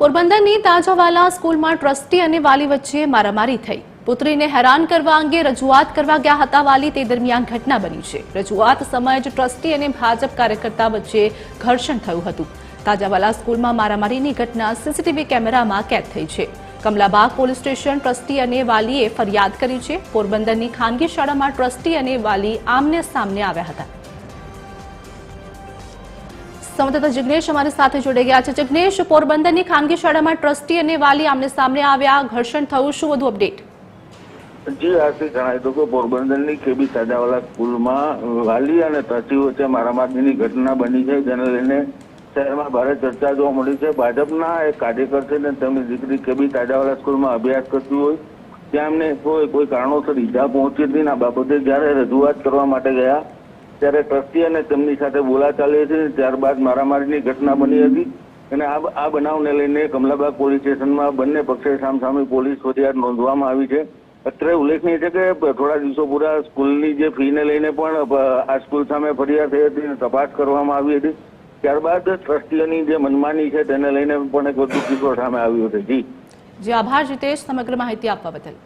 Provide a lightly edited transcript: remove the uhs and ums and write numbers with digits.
પોરબંદરની તાજાવાલા સ્કૂલમાં ટ્રસ્ટી અને વાલી વચ્ચે મારામારી થઈ। પુત્રીને હેરાન કરવા અંગે રજૂઆત કરવા ગયા હતા વાલી, તે દરમિયાન ઘટના બની છે। રજૂઆત સમયે જ ટ્રસ્ટી અને ભાજપ કાર્યકર્તા વચ્ચે ઘર્ષણ થયું હતું। તાજાવાલા સ્કૂલમાં મારામારીની ઘટના સીસીટીવી કેમેરામાં કેદ થઈ છે। કમલાબાગ પોલીસ સ્ટેશન ટ્રસ્ટી અને વાલીએ ફરિયાદ કરી છે। પોરબંદરની ખાનગી શાળામાં ટ્રસ્ટી અને વાલી આમને સામને આવ્યા હતા। संवाददाता जिग्नेश हमारे साथ जोड़े गया है। जिग्नेश, पोरबंदर खानगी शाला में ट्रस्टी और वाली आमने सामने आव्या, घर्षण थयुं, शुं वधु अपडेट? जी आरती जणावी दो कि पोरबंदर केबी ताजावाला स्कूल में वाली और ट्रस्टी वच्चे मारामारी घटना बनी है, जेने लईने शहर में भारे चर्चा जोवा मळी छे। भाजपना एक कार्यकर छे ने तेमनी दीकरी केबी ताजावाला स्कूल में अभ्यास करती होय त्यां एमने कोई कारणोसर ईजा पहोंची हती। आ बाबते ज्यारे रजूआत करवा माटे गया ત્યારે ટ્રસ્ટી અને તેમની સાથે બોલાચાલી હતી। ત્યારબાદ મારામારીની ઘટના બની હતી અને આ બનાવને લઈને કમલાબાગ પોલીસ સ્ટેશનમાં બંને પક્ષે સામસામે પોલીસ ફરિયાદ નોંધવામાં આવી છે। અત્રે ઉલ્લેખનીય છે કે થોડા દિવસો પૂરા સ્કૂલની જે ફીને લઈને પણ આ સ્કૂલ સામે ફરિયાદ થઈ હતી અને તપાસ કરવામાં આવી હતી। ત્યારબાદ ટ્રસ્ટીઓની જે મનમાની છે તેને લઈને પણ એક વધુ કિસ્સો સામે આવ્યો છે। જી આભાર જીતેશ, સમગ્ર માહિતી આપવા બદલ।